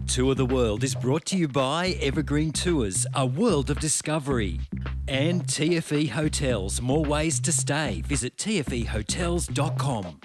Tour the World is brought to you by Evergreen Tours, a world of discovery. And TFE Hotels, more ways to stay. Visit tfehotels.com.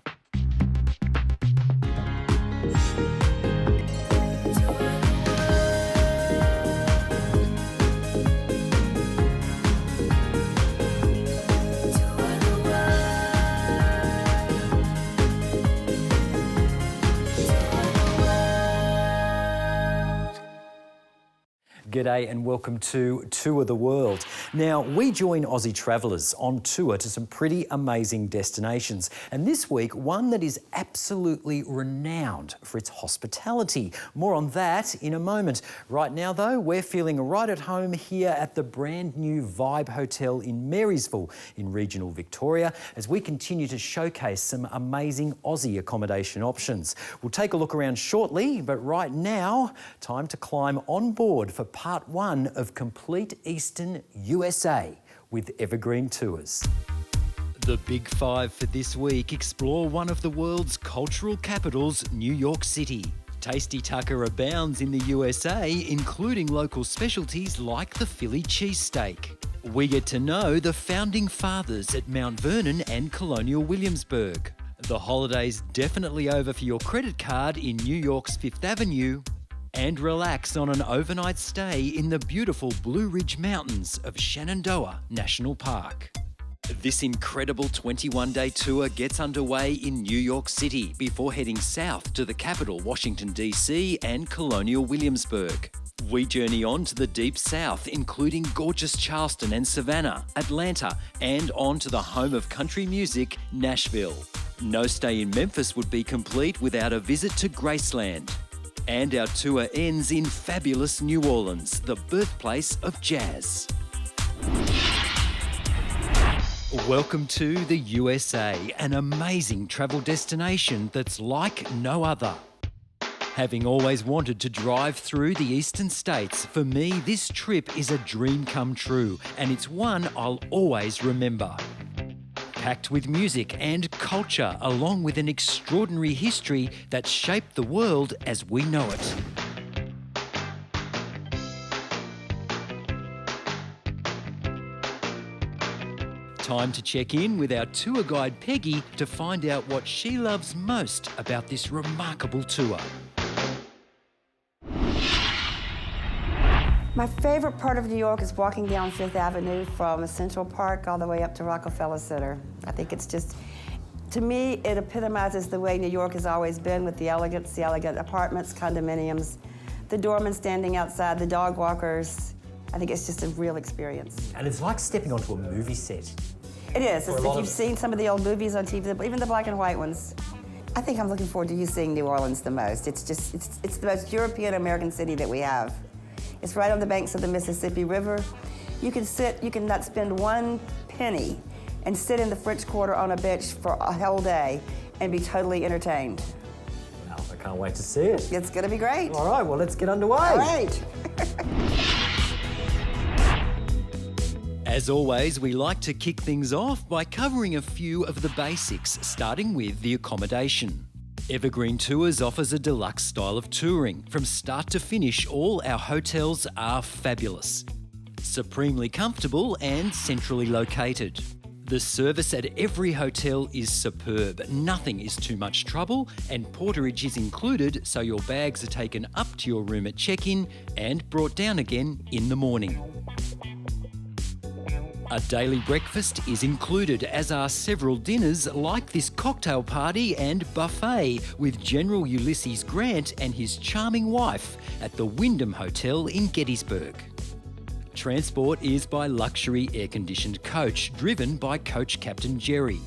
G'day and welcome to Tour the World. Now, we join Aussie travellers on tour to some pretty amazing destinations. And this week, one that is absolutely renowned for its hospitality. More on that in a moment. Right now, though, we're feeling right at home here at the brand new Vibe Hotel in Marysville in regional Victoria as we continue to showcase some amazing Aussie accommodation options. We'll take a look around shortly, but right now, time to climb on board for part one of Complete Eastern USA with Evergreen Tours. The Big Five for this week explore one of the world's cultural capitals, New York City. Tasty tucker abounds in the USA, including local specialties like the Philly cheesesteak. We get to know the founding fathers at Mount Vernon and Colonial Williamsburg. The holiday's definitely over for your credit card in New York's Fifth Avenue. And relax on an overnight stay in the beautiful Blue Ridge Mountains of Shenandoah National Park. This incredible 21-day tour gets underway in New York City before heading south to the capital, Washington, D.C. and Colonial Williamsburg. We journey on to the deep south, including gorgeous Charleston and Savannah, Atlanta, and on to the home of country music, Nashville. No stay in Memphis would be complete without a visit to Graceland. And our tour ends in fabulous New Orleans, the birthplace of jazz. Welcome to the USA, an amazing travel destination that's like no other. Having always wanted to drive through the eastern states, for me this trip is a dream come true, and it's one I'll always remember. Packed with music and culture, along with an extraordinary history that shaped the world as we know it. Time to check in with our tour guide Peggy to find out what she loves most about this remarkable tour. My favorite part of New York is walking down Fifth Avenue from Central Park all the way up to Rockefeller Center. I think it's just, to me, it epitomizes the way New York has always been with the elegance, the elegant apartments, condominiums, the doorman standing outside, the dog walkers. I think it's just a real experience. And it's like stepping onto a movie set. It is. If you've seen some of the old movies on TV, even the black and white ones. I think I'm looking forward to you seeing New Orleans the most. It's the most European American city that we have. It's right on the banks of the Mississippi River. You can not spend one penny and sit in the French Quarter on a bench for a whole day and be totally entertained. Well, I can't wait to see it. It's gonna be great. All right, well, let's get underway. All right. As always, we like to kick things off by covering a few of the basics, starting with the accommodation. Evergreen Tours offers a deluxe style of touring. From start to finish, all our hotels are fabulous. Supremely comfortable and centrally located. The service at every hotel is superb. Nothing is too much trouble, and porterage is included, so your bags are taken up to your room at check-in and brought down again in the morning. A daily breakfast is included, as are several dinners like this cocktail party and buffet with General Ulysses Grant and his charming wife at the Wyndham Hotel in Gettysburg. Transport is by luxury air-conditioned coach, driven by Coach Captain Jerry.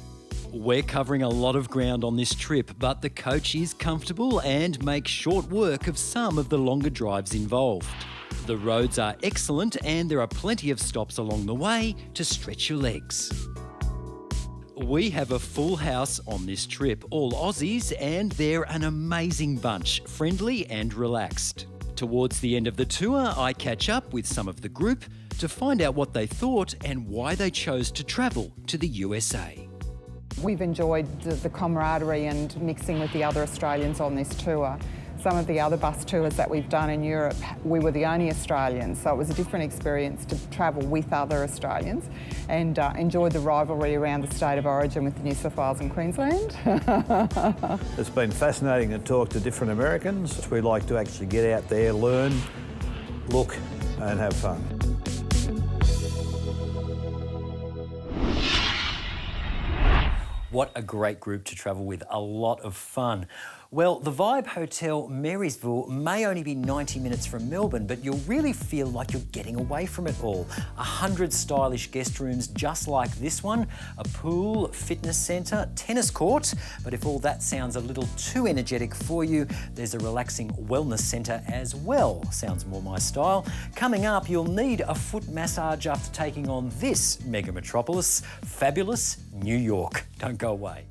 We're covering a lot of ground on this trip, but the coach is comfortable and makes short work of some of the longer drives involved. The roads are excellent and there are plenty of stops along the way to stretch your legs. We have a full house on this trip, all Aussies, and they're an amazing bunch, friendly and relaxed. Towards the end of the tour, I catch up with some of the group to find out what they thought and why they chose to travel to the USA. We've enjoyed the camaraderie and mixing with the other Australians on this tour. Some of the other bus tours that we've done in Europe, we were the only Australians, so it was a different experience to travel with other Australians, and enjoyed the rivalry around the state of origin with New South Wales and Queensland. It's been fascinating to talk to different Americans. We like to actually get out there, learn, look and have fun. What a great group to travel with, a lot of fun. Well, the Vibe Hotel Marysville may only be 90 minutes from Melbourne, but you'll really feel like you're getting away from it all. 100 stylish guest rooms just like this one, a pool, fitness centre, tennis court. But if all that sounds a little too energetic for you, there's a relaxing wellness centre as well. Sounds more my style. Coming up, you'll need a foot massage after taking on this mega metropolis, fabulous New York. Don't go away.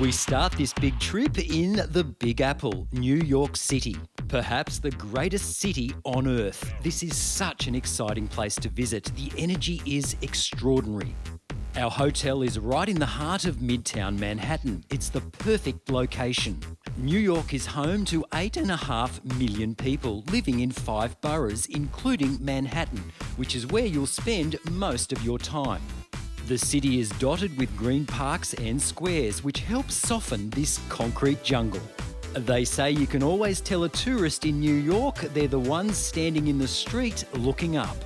We start this big trip in the Big Apple, New York City. Perhaps the greatest city on earth. This is such an exciting place to visit. The energy is extraordinary. Our hotel is right in the heart of Midtown Manhattan. It's the perfect location. New York is home to 8.5 million people living in 5 boroughs, including Manhattan, which is where you'll spend most of your time. The city is dotted with green parks and squares, which help soften this concrete jungle. They say you can always tell a tourist in New York they're the ones standing in the street looking up.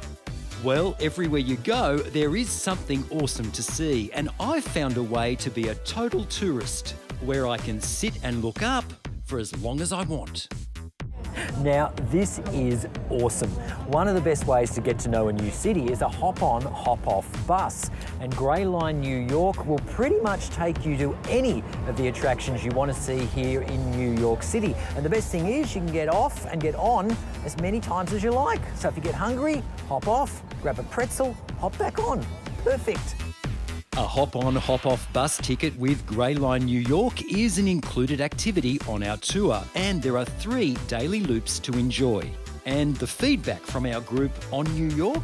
Well, everywhere you go, there is something awesome to see, and I've found a way to be a total tourist, where I can sit and look up for as long as I want. Now, this is awesome. One of the best ways to get to know a new city is a hop-on, hop-off bus. And Grey Line New York will pretty much take you to any of the attractions you want to see here in New York City. And the best thing is you can get off and get on as many times as you like. So if you get hungry, hop off, grab a pretzel, hop back on. Perfect. A hop-on, hop-off bus ticket with Grey Line New York is an included activity on our tour, and there are 3 daily loops to enjoy. And the feedback from our group on New York?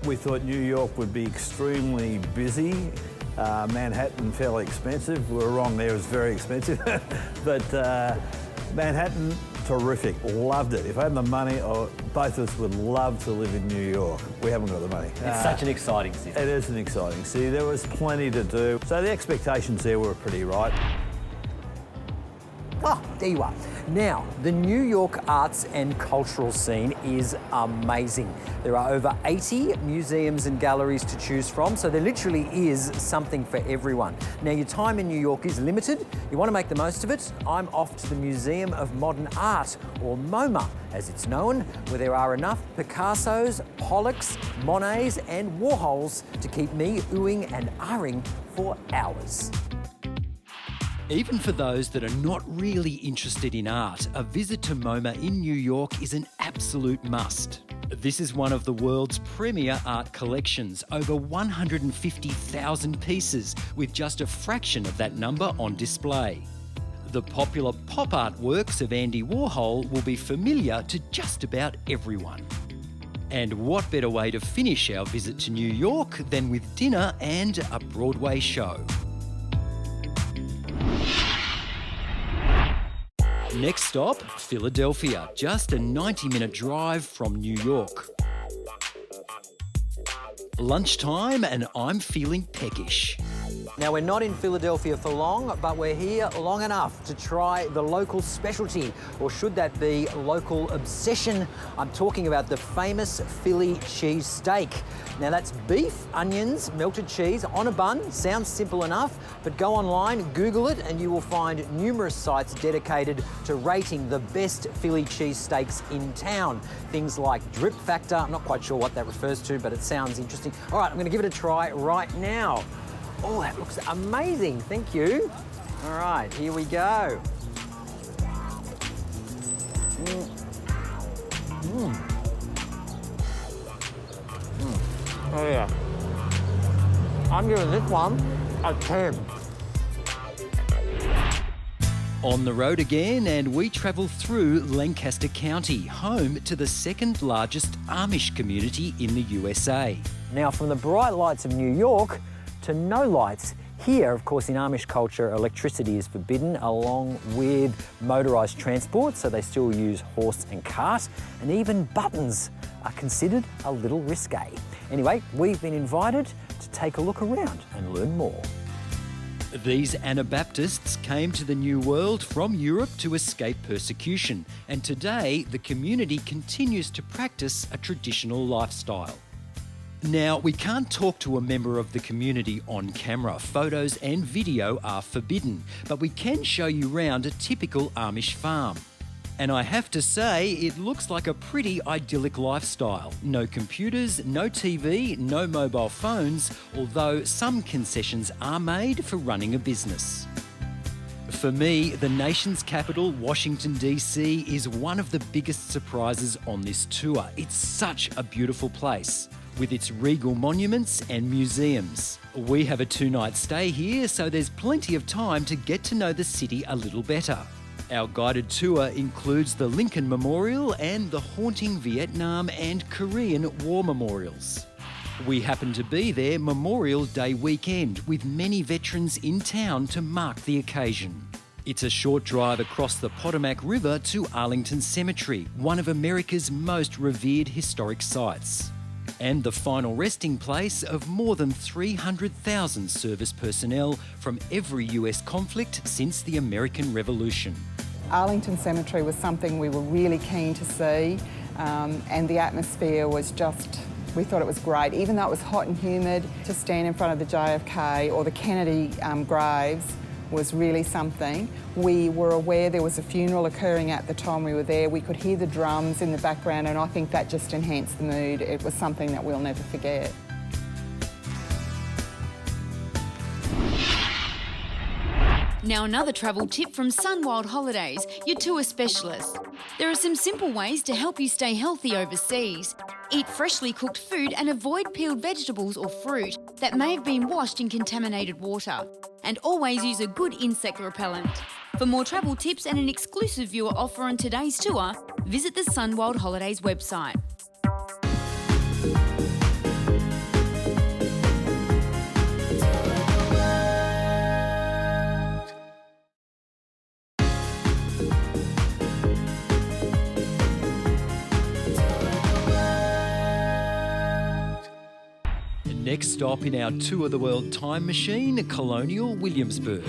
We thought New York would be extremely busy. Manhattan fairly expensive. We were wrong there, it was very expensive. But Manhattan, terrific, loved it. If I had the money, both of us would love to live in New York. We haven't got the money. It's such an exciting city. It is an exciting city. There was plenty to do. So the expectations there were pretty right. Oh, there you are. Now, the New York arts and cultural scene is amazing. There are over 80 museums and galleries to choose from, so there literally is something for everyone. Now, your time in New York is limited. You want to make the most of it? I'm off to the Museum of Modern Art, or MOMA, as it's known, where there are enough Picassos, Pollocks, Monets and Warhols to keep me oohing and ahhing for hours. Even for those that are not really interested in art, a visit to MoMA in New York is an absolute must. This is one of the world's premier art collections, over 150,000 pieces, with just a fraction of that number on display. The popular pop art works of Andy Warhol will be familiar to just about everyone. And what better way to finish our visit to New York than with dinner and a Broadway show? Next stop, Philadelphia, just a 90-minute drive from New York. Lunchtime and I'm feeling peckish. Now, we're not in Philadelphia for long, but we're here long enough to try the local specialty, or should that be local obsession? I'm talking about the famous Philly cheese steak. Now, that's beef, onions, melted cheese on a bun. Sounds simple enough, but go online, Google it, and you will find numerous sites dedicated to rating the best Philly cheese steaks in town. Things like drip factor, I'm not quite sure what that refers to, but it sounds interesting. All right, I'm gonna give it a try right now. Oh, that looks amazing, thank you. All right, here we go. Oh yeah. I'm giving this one a 10. On the road again, and we travel through Lancaster County, home to the second largest Amish community in the USA. Now, from the bright lights of New York to no lights, here, of course, in Amish culture, electricity is forbidden, along with motorised transport, so they still use horse and cart, and even buttons are considered a little risque. Anyway, we've been invited to take a look around and learn more. These Anabaptists came to the New World from Europe to escape persecution, and today the community continues to practice a traditional lifestyle. Now, we can't talk to a member of the community on camera. Photos and video are forbidden, but we can show you round a typical Amish farm. And I have to say, it looks like a pretty idyllic lifestyle. No computers, no TV, no mobile phones, although some concessions are made for running a business. For me, the nation's capital, Washington DC, is one of the biggest surprises on this tour. It's such a beautiful place, with its regal monuments and museums. We have a 2-night stay here, so there's plenty of time to get to know the city a little better. Our guided tour includes the Lincoln Memorial and the haunting Vietnam and Korean War memorials. We happen to be there Memorial Day weekend, with many veterans in town to mark the occasion. It's a short drive across the Potomac River to Arlington Cemetery, one of America's most revered historic sites, and the final resting place of more than 300,000 service personnel from every US conflict since the American Revolution. Arlington Cemetery was something we were really keen to see, and the atmosphere was just, we thought it was great. Even though it was hot and humid, to stand in front of the JFK or the Kennedy graves was really something. We were aware there was a funeral occurring at the time we were there. We could hear the drums in the background, and I think that just enhanced the mood. It was something that we'll never forget. Now another travel tip from Sunwild Holidays, your tour specialist. There are some simple ways to help you stay healthy overseas. Eat freshly cooked food and avoid peeled vegetables or fruit that may have been washed in contaminated water. And always use a good insect repellent. For more travel tips and an exclusive viewer offer on today's tour, visit the Sunwild Holidays website. Next stop in our Tour the World time machine, Colonial Williamsburg.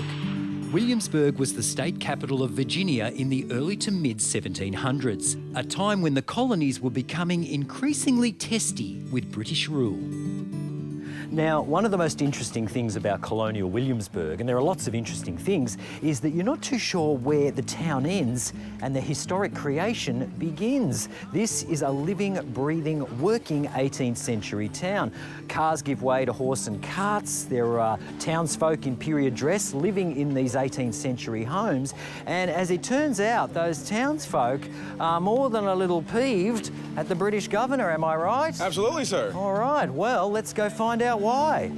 Williamsburg was the state capital of Virginia in the early to mid-1700s, a time when the colonies were becoming increasingly testy with British rule. Now, one of the most interesting things about Colonial Williamsburg, and there are lots of interesting things, is that you're not too sure where the town ends and the historic creation begins. This is a living, breathing, working 18th century town. Cars give way to horse and carts. There are townsfolk in period dress living in these 18th century homes. And as it turns out, those townsfolk are more than a little peeved at the British governor, am I right? Absolutely, sir. All right, well, let's go find out why.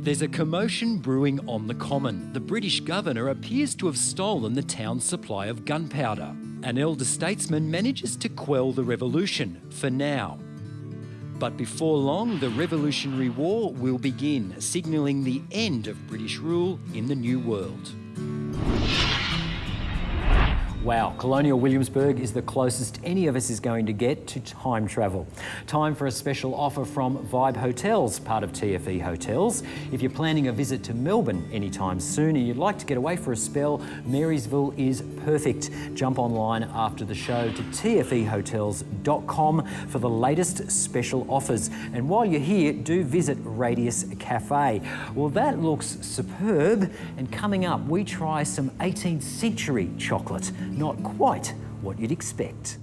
There's a commotion brewing on the common. The British governor appears to have stolen the town's supply of gunpowder. An elder statesman manages to quell the revolution, for now. But before long, the Revolutionary War will begin, signalling the end of British rule in the New World. Wow, Colonial Williamsburg is the closest any of us is going to get to time travel. Time for a special offer from Vibe Hotels, part of TFE Hotels. If you're planning a visit to Melbourne anytime soon and you'd like to get away for a spell, Marysville is perfect. Jump online after the show to tfehotels.com for the latest special offers. And while you're here, do visit Radius Cafe. Well, that looks superb. And coming up, we try some 18th century chocolate. Not quite what you'd expect.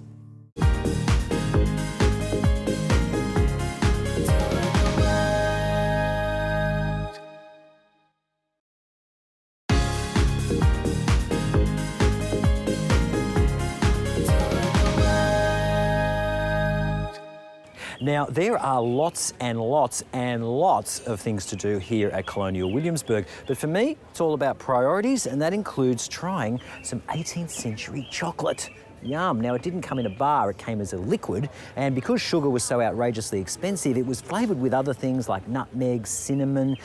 Now, there are lots and lots and lots of things to do here at Colonial Williamsburg, but for me, it's all about priorities, and that includes trying some 18th century chocolate. Yum. Now, it didn't come in a bar, it came as a liquid, and because sugar was so outrageously expensive, it was flavoured with other things like nutmeg, cinnamon,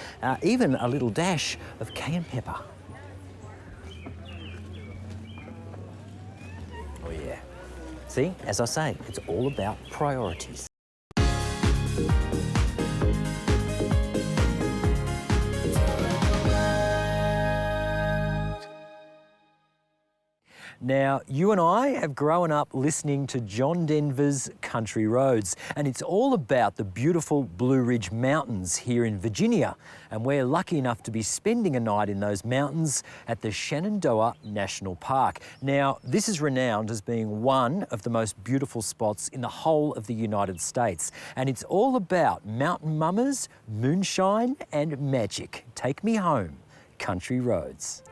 even a little dash of cayenne pepper. Oh yeah. See, as I say, it's all about priorities. Now, you and I have grown up listening to John Denver's Country Roads, and it's all about the beautiful Blue Ridge Mountains here in Virginia. And we're lucky enough to be spending a night in those mountains at the Shenandoah National Park. Now, this is renowned as being one of the most beautiful spots in the whole of the United States. And it's all about mountain mamas, moonshine and magic. Take me home, Country Roads.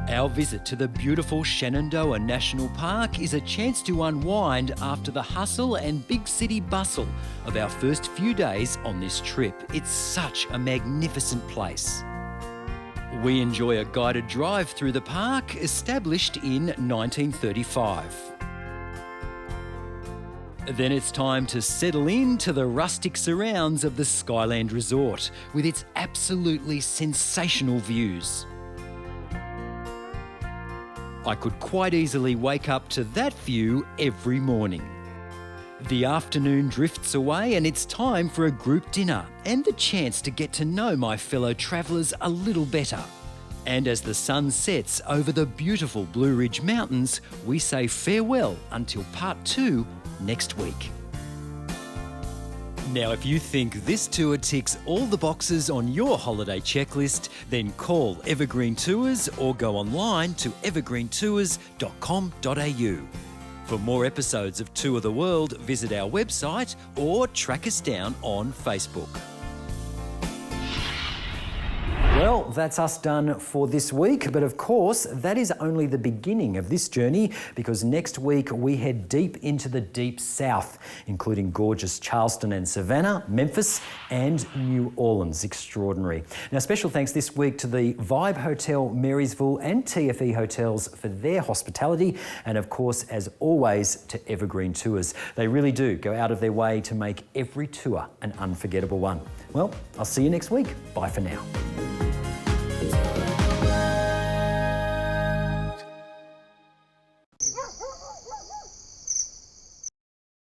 Our visit to the beautiful Shenandoah National Park is a chance to unwind after the hustle and big city bustle of our first few days on this trip. It's such a magnificent place. We enjoy a guided drive through the park, established in 1935. Then it's time to settle into the rustic surrounds of the Skyland Resort with its absolutely sensational views. I could quite easily wake up to that view every morning. The afternoon drifts away and it's time for a group dinner and the chance to get to know my fellow travellers a little better. And as the sun sets over the beautiful Blue Ridge Mountains, we say farewell until part 2 next week. Now, if you think this tour ticks all the boxes on your holiday checklist, then call Evergreen Tours or go online to evergreentours.com.au. For more episodes of Tour the World, visit our website or track us down on Facebook. Well, that's us done for this week, but of course, that is only the beginning of this journey, because next week we head deep into the deep south, including gorgeous Charleston and Savannah, Memphis and New Orleans. Extraordinary. Now, special thanks this week to the Vibe Hotel Marysville and TFE Hotels for their hospitality, and of course, as always, to Evergreen Tours. They really do go out of their way to make every tour an unforgettable one. Well, I'll see you next week. Bye for now.